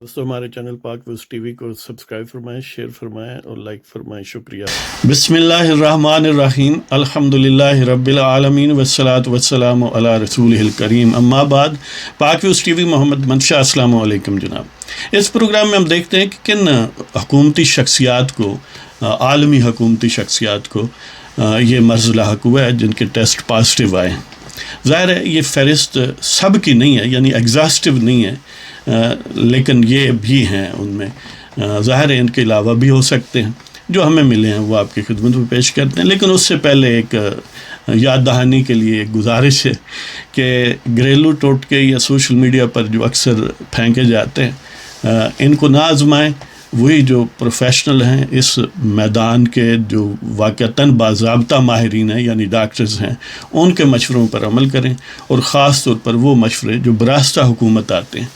دوستوں ہمارے چینل پاک ویوز ٹی وی کو سبسکرائب فرمائیں، شیئر فرمائیں اور لائک فرمائیں، شکریہ۔ بسم اللہ الرحمن الرحیم، الحمدللہ رب العالمین والصلاة والسلام علی رسولہ الکریم، اما بعد۔ پاک ویوز ٹی وی محمد منشا، السلام علیکم جناب۔ اس پروگرام میں ہم دیکھتے ہیں کہ کن حکومتی شخصیات کو، عالمی حکومتی شخصیات کو یہ مرض لاحق ہوا ہے جن کے ٹیسٹ پازیٹیو آئے ہیں۔ ظاہر ہے یہ فہرست سب کی نہیں ہے، یعنی ایگزاسٹو نہیں ہے، لیکن یہ بھی ہیں ان میں، ظاہر ہے ان کے علاوہ بھی ہو سکتے ہیں، جو ہمیں ملے ہیں وہ آپ کی خدمت میں پیش کرتے ہیں۔ لیکن اس سے پہلے ایک یاد دہانی کے لیے ایک گزارش ہے کہ گھریلو ٹوٹکے یا سوشل میڈیا پر جو اکثر پھینکے جاتے ہیں ان کو نہ آزمائیں۔ وہی جو پروفیشنل ہیں اس میدان کے، جو واقعتاً باضابطہ ماہرین ہیں یعنی ڈاکٹرز ہیں، ان کے مشوروں پر عمل کریں، اور خاص طور پر وہ مشورے جو براستہ حکومت آتے ہیں۔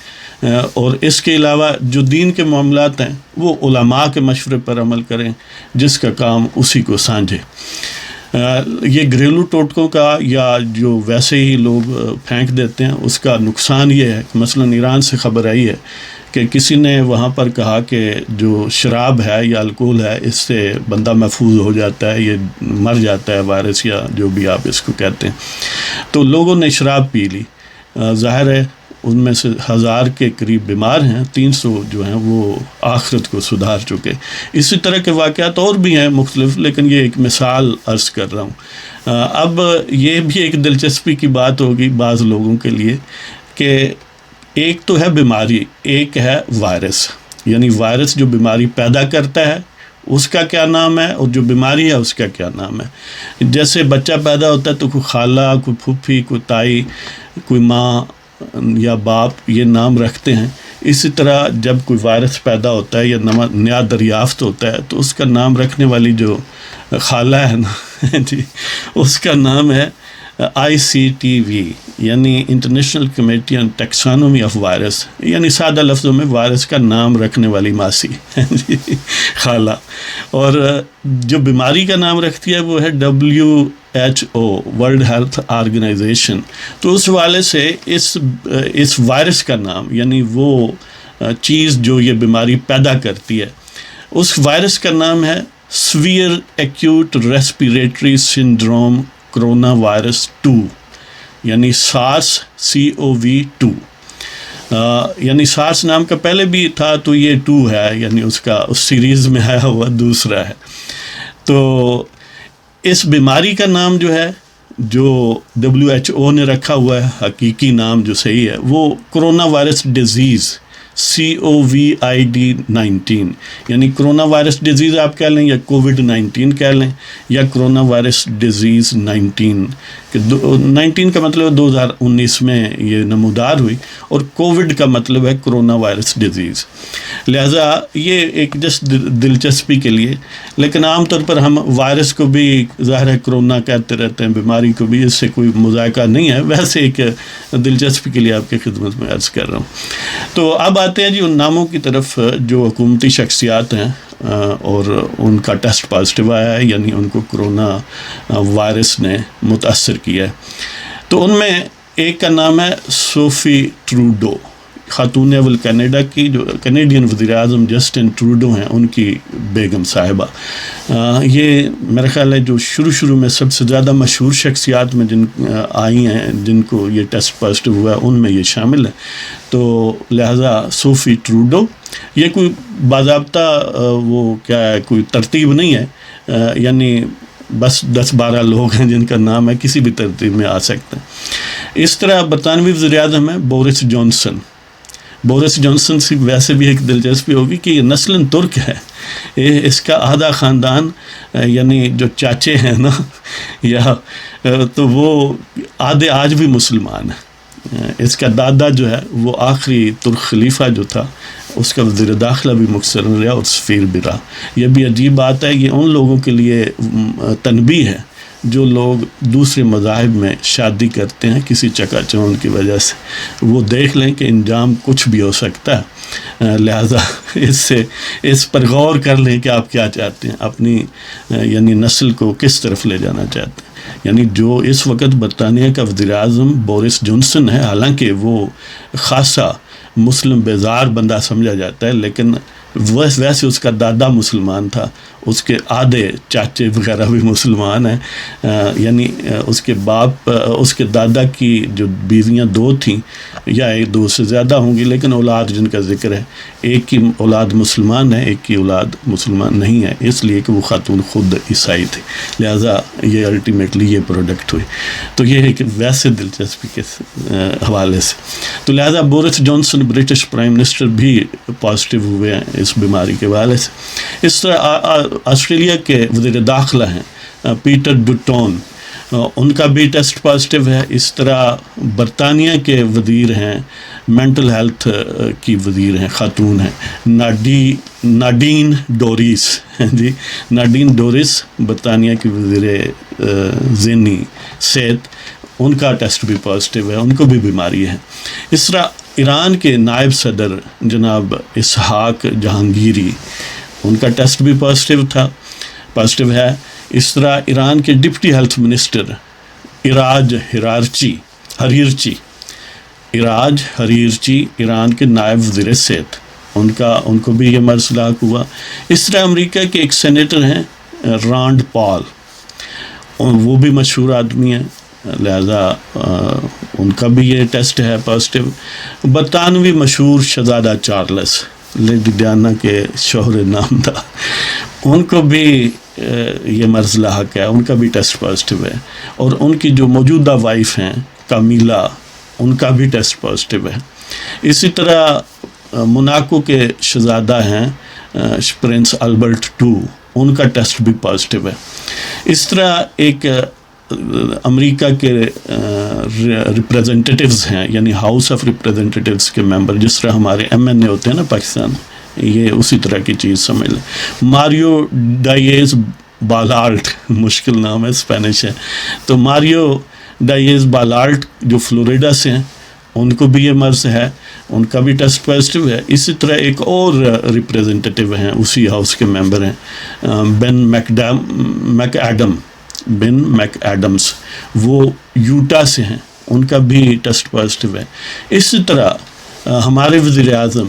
اور اس کے علاوہ جو دین کے معاملات ہیں وہ علماء کے مشورے پر عمل کریں، جس کا کام اسی کو سانجھے۔ یہ گھریلو ٹوٹکوں کا یا جو ویسے ہی لوگ پھینک دیتے ہیں اس کا نقصان یہ ہے کہ مثلاً ایران سے خبر آئی ہے کہ کسی نے وہاں پر کہا کہ جو شراب ہے یا الکوہل ہے اس سے بندہ محفوظ ہو جاتا ہے، یہ مر جاتا ہے، وائرس یا جو بھی آپ اس کو کہتے ہیں۔ تو لوگوں نے شراب پی لی، ظاہر ہے ان میں سے 1000 کے قریب بیمار ہیں، 300 جو ہیں وہ آخرت کو سدھار چکے۔ اسی طرح کے واقعات اور بھی ہیں مختلف، لیکن یہ ایک مثال عرض کر رہا ہوں۔ اب یہ بھی ایک دلچسپی کی بات ہوگی بعض لوگوں کے لیے کہ ایک تو ہے بیماری، ایک ہے وائرس، یعنی وائرس جو بیماری پیدا کرتا ہے اس کا کیا نام ہے، اور جو بیماری ہے اس کا کیا نام ہے۔ جیسے بچہ پیدا ہوتا ہے تو کوئی خالہ، کوئی پھوپھی، کوئی تائی، کوئی ماں یا باپ یہ نام رکھتے ہیں، اسی طرح جب کوئی وائرس پیدا ہوتا ہے یا نیا دریافت ہوتا ہے تو اس کا نام رکھنے والی جو خالہ ہے نا جی، اس کا نام ہے ICTV، یعنی international committee on taxonomy of virus, یعنی سادہ لفظوں میں وائرس کا نام رکھنے والی ماسی جی، خالہ۔ اور جو بیماری کا نام رکھتی ہے وہ ہے WHO، ورلڈ ہیلتھ آرگنائزیشن۔ تو اس حوالے سے اس وائرس کا نام، یعنی وہ چیز جو یہ بیماری پیدا کرتی ہے، اس وائرس کا نام ہے severe acute respiratory syndrome corona virus 2، یعنی SARS-CoV-2۔ یعنی سارس نام کا پہلے بھی تھا تو یہ 2 ہے، یعنی اس کا اس سیریز میں آیا ہوا دوسرا ہے۔ تو اس بیماری کا نام جو ہے، جو WHO نے رکھا ہوا ہے، حقیقی نام جو صحیح ہے وہ کرونا وائرس ڈیزیز، COVID-19، یعنی کرونا وائرس ڈیزیز آپ کہہ لیں یا COVID-19 کہہ لیں یا کرونا وائرس ڈیزیز 19 کہ 19 کا مطلب ہے 2019 میں یہ نمودار ہوئی، اور کووڈ کا مطلب ہے کرونا وائرس ڈیزیز۔ لہٰذا یہ ایک جسٹ دلچسپی کے لیے، لیکن عام طور پر ہم وائرس کو بھی ظاہر ہے کرونا کہتے رہتے ہیں، بیماری کو بھی، اس سے کوئی مذائقہ نہیں ہے، ویسے ایک دلچسپی کے لیے آپ کی خدمت میں عرض کر رہا ہوں۔ تو اب آتے ہیں جی ان ناموں کی طرف جو حکومتی شخصیات ہیں اور ان کا ٹیسٹ پازیٹیو آیا ہے، یعنی ان کو کرونا وائرس نے متاثر کیا ہے۔ تو ان میں ایک کا نام ہے سوفی ٹروڈو، خاتون اول کینیڈا کی، جو کینیڈین وزیر اعظم جسٹن ٹروڈو ہیں ان کی بیگم صاحبہ۔ یہ میرا خیال ہے جو شروع میں سب سے زیادہ مشہور شخصیات میں جن آئی ہیں، جن کو یہ ٹیسٹ پازیٹیو ہوا ہے، ان میں یہ شامل ہے۔ تو لہٰذا سوفی ٹروڈو، یہ کوئی باضابطہ وہ کیا ہے، کوئی ترتیب نہیں ہے، یعنی بس 10-12 لوگ ہیں جن کا نام ہے، کسی بھی ترتیب میں آ سکتے ہیں۔ اس طرح برطانوی وزیر اعظم ہے بورس جانسن۔ بورس جانسن سے ویسے بھی ایک دلچسپی ہوگی کہ یہ نسلاً ترک ہے، اس کا آدھا خاندان یعنی جو چاچے ہیں نا یا تو وہ آدھے آج بھی مسلمان ہیں۔ اس کا دادا جو ہے وہ آخری ترک خلیفہ جو تھا، اس کا وزیر داخلہ بھی مقصر رہا اور سفیر بھی رہا۔ یہ بھی عجیب بات ہے، یہ ان لوگوں کے لیے تنبیہ ہے جو لوگ دوسرے مذاہب میں شادی کرتے ہیں کسی چکا چوند کی وجہ سے، وہ دیکھ لیں کہ انجام کچھ بھی ہو سکتا ہے۔ لہٰذا اس پر غور کر لیں کہ آپ کیا چاہتے ہیں، اپنی یعنی نسل کو کس طرف لے جانا چاہتے ہیں۔ یعنی جو اس وقت برطانیہ کا وزیر اعظم بورس جانسن ہے، حالانکہ وہ خاصا مسلم بیزار بندہ سمجھا جاتا ہے، لیکن ویسے اس کا دادا مسلمان تھا، اس کے آدھے چاچے وغیرہ بھی مسلمان ہیں، یعنی اس کے باپ، اس کے دادا کی جو بیویاں 2 تھیں یا 2 سے زیادہ ہوں گی، لیکن اولاد جن کا ذکر ہے، ایک کی اولاد مسلمان ہے، ایک کی اولاد مسلمان نہیں ہے، اس لیے کہ وہ خاتون خود عیسائی تھی، لہٰذا یہ الٹیمیٹلی یہ پروڈکٹ ہوئی۔ تو یہ ہے کہ ویسے دلچسپی کے حوالے سے تو لہٰذا Boris Johnson British prime minister بھی پازیٹیو ہوئے ہیں اس بیماری کے حوالے سے۔ اس طرح آسٹریلیا کے وزیر داخلہ ہیں پیٹر ڈوٹون، ان کا بھی ٹیسٹ پازیٹیو ہے۔ اس طرح برطانیہ کے وزیر ہیں، مینٹل ہیلتھ کی وزیر ہیں، خاتون ہیں، ناڈین ڈورس، جی ناڈین ڈورس برطانیہ کی وزیر ذہنی صحت، ان کا ٹیسٹ بھی پازیٹیو ہے، ان کو بھی بیماری ہے۔ اس طرح ایران کے نائب صدر جناب اسحاق جہانگیری، ان کا ٹیسٹ بھی پازیٹیو ہے۔ اس طرح ایران کے ڈپٹی ہیلتھ منسٹر ایراج حریرچی، ایران کے نائب وزیر صحت، ان کو بھی یہ مرض لاحق ہوا۔ اس طرح امریکہ کے ایک سینیٹر ہیں رانڈ پال، وہ بھی مشہور آدمی ہیں، لہذا ان کا بھی یہ ٹیسٹ ہے پازیٹیو۔ برطانوی مشہور شہزادہ چارلس، لیڈی ڈیانا کے شوہر نامدہ، ان کو بھی یہ مرض لاحق ہے، ان کا بھی ٹیسٹ پازیٹیو ہے، اور ان کی جو موجودہ وائف ہیں کامیلا، ان کا بھی ٹیسٹ پازیٹیو ہے۔ اسی طرح موناکو کے شہزادہ ہیں پرنس البرٹ II، ان کا ٹیسٹ بھی پازیٹیو ہے۔ اس طرح ایک امریکہ کے ریپریزنٹیٹیوز ہیں، یعنی ہاؤس آف ریپریزنٹیٹیوز کے ممبر، جس طرح ہمارے MNA ہوتے ہیں نا پاکستان، یہ اسی طرح کی چیز سمجھ لیں۔ ماریو ڈائیز بالارٹ، مشکل نام ہے، اسپینش ہے، تو ماریو ڈائیز بالارٹ جو فلوریڈا سے ہیں، ان کو بھی یہ مرض ہے، ان کا بھی ٹیسٹ پازیٹیو ہے۔ اسی طرح ایک اور ریپریزنٹیٹیو ہیں، اسی ہاؤس کے ممبر ہیں، بن میک ایڈمز، وہ یوٹا سے ہیں، ان کا بھی ٹیسٹ پازیٹیو ہے۔ اسی طرح ہمارے وزیر اعظم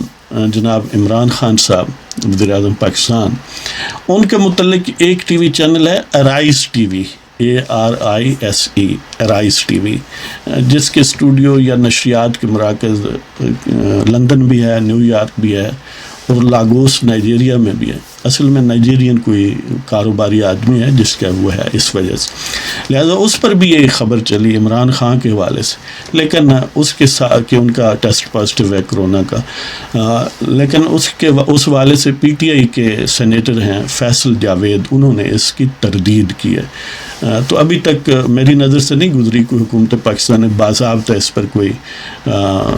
جناب عمران خان صاحب، وزیر اعظم پاکستان، ان کے متعلق ایک ٹی وی چینل ہے Arise T V, ARISE، Arise T V, جس کے اسٹوڈیو یا نشریات کے مراکز لندن بھی ہے، نیو یارک بھی ہے، اور لاگوس نائجیریا میں بھی ہے۔ اصل میں نائجیرین کوئی کاروباری آدمی ہے جس کا وہ ہے، اس وجہ سے لہذا اس پر بھی یہ خبر چلی عمران خان کے حوالے سے، لیکن اس کے ساتھ کہ ان کا ٹیسٹ پازیٹیو ہے کرونا کا، لیکن اس حوالے سے PTI کے سینیٹر ہیں فیصل جاوید، انہوں نے اس کی تردید کی ہے۔ تو ابھی تک میری نظر سے نہیں گزری کوئی حکومت پاکستان نے باضابطہ اس پر کوئی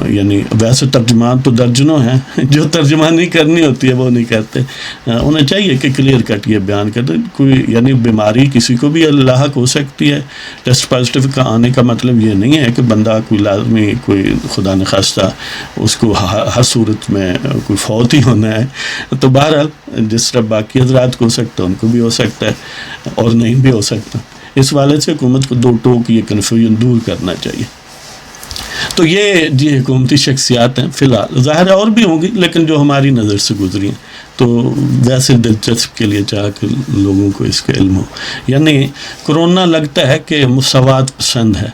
یعنی ویسے ترجمان تو درجنوں ہیں، جو ترجمانی کرنی ہوتی ہے وہ نہیں کرتے۔ انہیں چاہیے کہ کلیئر کٹ یہ بیان کر دیں، کوئی یعنی بیماری کسی کو بھی لاحق ہو سکتی ہے۔ ٹیسٹ پازیٹیو کا آنے کا مطلب یہ نہیں ہے کہ بندہ کوئی لازمی کوئی خدا نخواستہ اس کو ہر صورت میں کوئی فوت ہی ہونا ہے۔ تو بہرحال جس طرح باقی حضرات کو ہو سکتا ہے ان کو بھی ہو سکتا ہے اور نہیں بھی ہو سکتا۔ اس والے سے حکومت کو 2 ٹوک یہ کنفیوژن دور کرنا چاہیے۔ تو یہ جی حکومتی شخصیات ہیں فی الحال، ظاہر ہے اور بھی ہوں گی لیکن جو ہماری نظر سے گزری ہیں، تو ویسے دلچسپ کے لیے چاہ کہ لوگوں کو اس کا علم ہو۔ یعنی کرونا لگتا ہے کہ مساوات پسند ہے،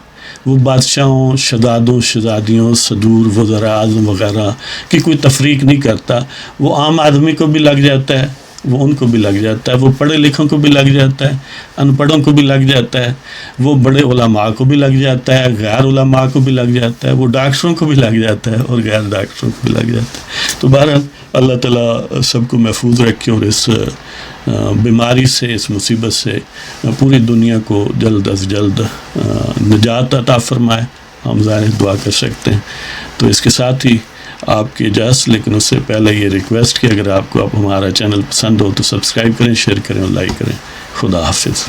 وہ بادشاہوں، شہزادوں، شہزادیوں، صدور، وزراء اعظم وغیرہ کی کوئی تفریق نہیں کرتا، وہ عام آدمی کو بھی لگ جاتا ہے، وہ ان کو بھی لگ جاتا ہے، وہ پڑھے لکھوں کو بھی لگ جاتا ہے، ان پڑھوں کو بھی لگ جاتا ہے، وہ بڑے علماء کو بھی لگ جاتا ہے، غیر علماء کو بھی لگ جاتا ہے، وہ ڈاکٹروں کو بھی لگ جاتا ہے اور غیر ڈاکٹروں کو بھی لگ جاتا ہے۔ تو بہرحال اللہ تعالیٰ سب کو محفوظ رکھے اور اس بیماری سے، اس مصیبت سے پوری دنیا کو جلد از جلد نجات عطا فرمائے، ہم ظاہر دعا کر سکتے ہیں۔ تو اس کے ساتھ ہی آپ کی اجازت، لیکن اس سے پہلے یہ ریکویسٹ کہ اگر آپ کو ہمارا چینل پسند ہو تو سبسکرائب کریں، شیئر کریں اور لائک کریں۔ خدا حافظ۔